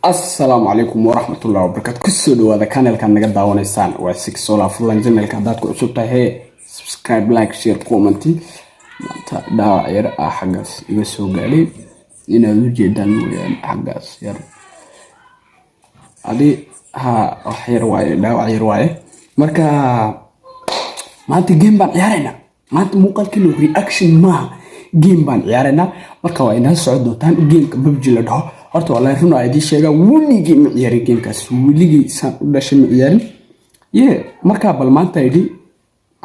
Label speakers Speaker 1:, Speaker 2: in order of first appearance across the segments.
Speaker 1: السلام عليكم ورحمة الله وبركاته. كسر هذا كان اللي كان نقدر ونسان وسيك سولا فلان جنة اللي كان داتكم شو هي سبسكرايب لايك شير كومنتي داعير حقاس يسوق عليه إنه جدا ويا حقاس ير هذه ها حير واي داعير واي مركا ما أنت جيم بان عيارنا ما أنت مو قال كله رياكشن ما جيم بان عيارنا مركا وين هالسعود نوتان جيم ببجي ده horta wallahi run ay idin sheega weligii ma ciyaarin gamekaas weligii san u dhashay ma ciyaarin marka bal maanta idhi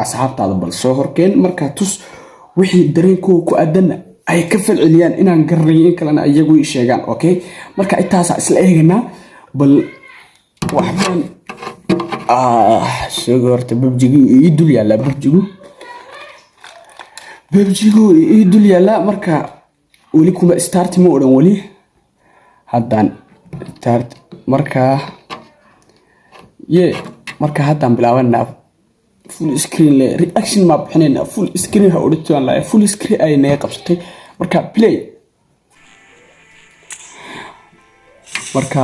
Speaker 1: asxaabtaada bal soo horkeen marka tus wixii dareenkooda ku aadana ay ka falceliyaan inaan garanayo in kalena iyagu ii sheegaan okay marka intaas isla eegana bal waxaan soo horta babjigu ii dul yaala babjigu ii dul yaala marka wali kuma start ma oran wali haddaan start markaa marka haddaan bilaabanaa full screen le reaction ma bixinayna full screen ha odhan la full screen ay naga qabsatay marka play marka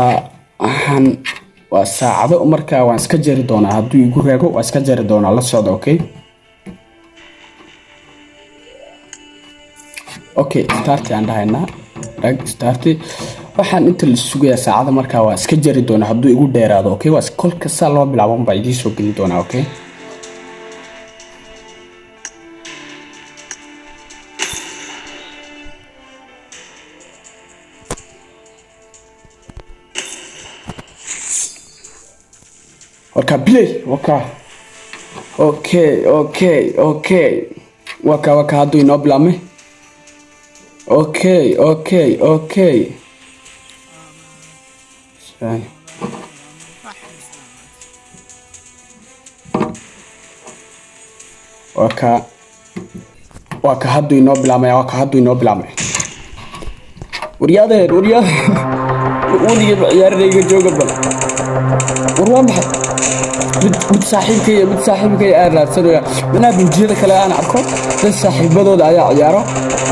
Speaker 1: waxaan waa saacado marka waan iska jari doonaa hadduu igu reego waan iska jari doonaa la socdo okay start aan dhahaynaa rag start waxaan inta la sugayaa saacada marka waa iska jari doona hadduu igu dheeraado okay waa kolka saa loo bilaaban baa idin soo gelin doona okay play okay waka hadduu inoo bilaabmay okay waka hadduu inoo bilaabmay waryaadeen weligeed ciyaarinayga jooga bal warwaa maxay mid saaxiibkay aan raadsanaya manaa buujiyada kale aan arko dad saaxiibadooda ayaa ciyaaro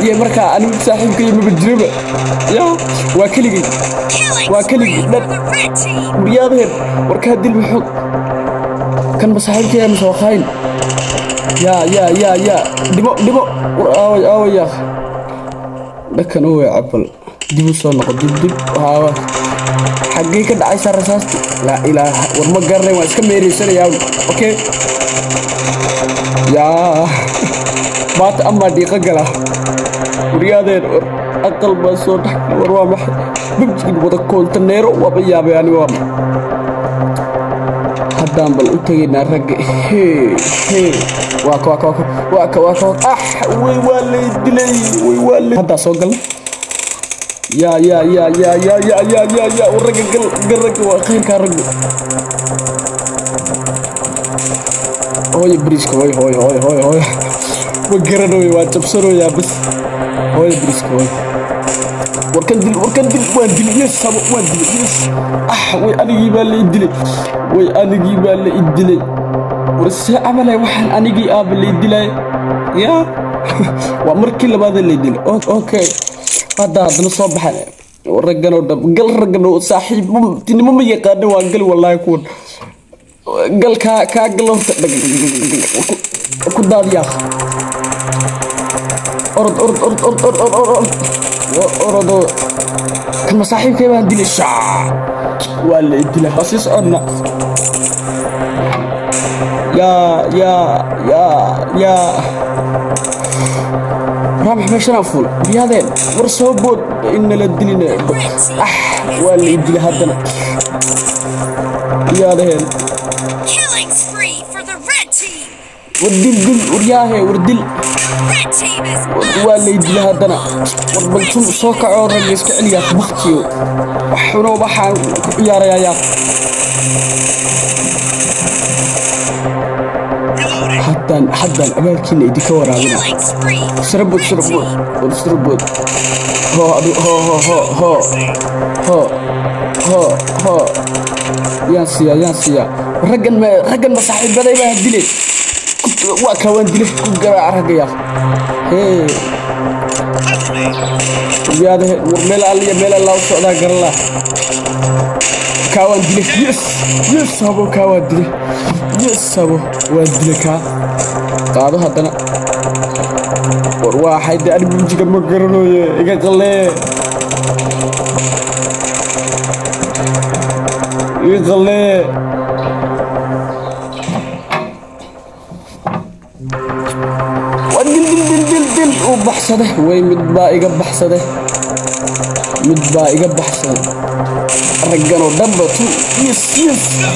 Speaker 1: iyo markaa anigu mid saaxiibkay ma jiraba waa keligii waryaadeen warkaa dil maxuu kan ma saaxiibkay ma soo qayn dhibo aawaya dhakan oo cabal dib u soo noqo dib حقي كده عايز الرصاص لا إله ورما قرني واسكا ميري سنة يا أوكي يا بات أما دي قجلة ورياضين أقل بصوت وروا مح بمشي بتقول تنيرو وبيا بياني وام هدام بالأنتي نرجع هي واك ويولي هذا سوقل يا والرجل قرق وخير كارجو هوي بريسك هوي وقرنوي واتبصروا يا بس هوي بريسك هوي وركندل واندل يس وي انا جيب لي يدلي ورسي عمل waxaan anigi aab li dilay ya waa markii labaad li dilay okay هذا نصب حنا ورجعنا صاحب تني ما يقعد وقال والله يكون قال قال كداد يا أخي أرد كان صاحب كيف عندي الشع ولا يدي بس أنا يا رابح مشان فول بهذين ورسوبود إن للدليل واللي يدلي هذا بهذين وردل ورياه وردل واللي يدلي هذا وربلتم صوكع عورا يسكعني يا بختيو وحنو بحا يا ريا حتى أماكن يدي كورا هنا سربود هو ياسيا رجل ما صاحب بدأ ما هدلي وكوان دلي كل جرا رجيا هي يا ده ميل الله سودا قرلا كاوان دلك يس هبو كاوان دلك يس هبو ودلك قادو هدنا واحد أنا بيجي كم قرنو يا قلة دل وبحصده وين متباقي بحصده رجعوا دبته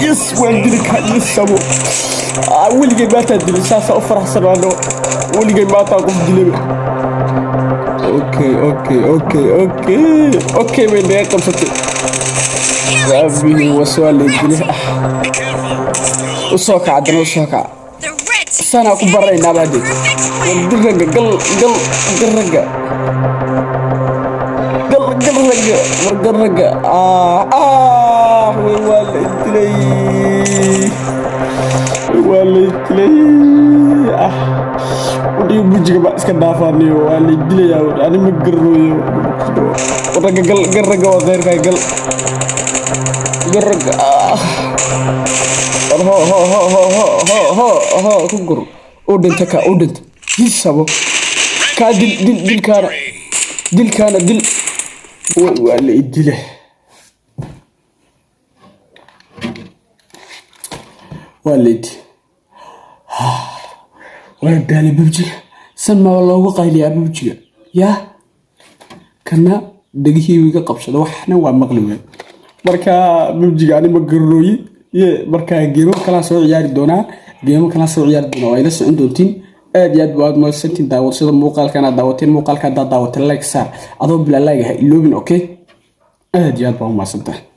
Speaker 1: يس وعندك يس أبو أول جاي بات الدل ساسا أفرح سرانو أول جاي بات أقف دلبي أوكي من ده كم ستة أبي وسؤال الدل وساق عدنا وساق سنة كبرين نبادي درجة قل والد لي ودي بوجي بس كدافاني والد لي يا أنا مقروي ورجع قل وغير قل ها كقر أودنت أودنت يسابو كادل كان ولا يدله والد ولد علي ببجي سمى والله وقايل يا ببجي يا كنا دقيه ويقى قبشة وحنا ومغلوبين marka bibjiga ani ma garooyi marka geemo kala soo ciyaari doona way la socon doontiin aad iyo aad baad ma santiin daawashada muuqaalkana daawateen muuqaalka daawatay like saar adoo bila like ha iloobin okay aad iyo aad baa u mahadsantahay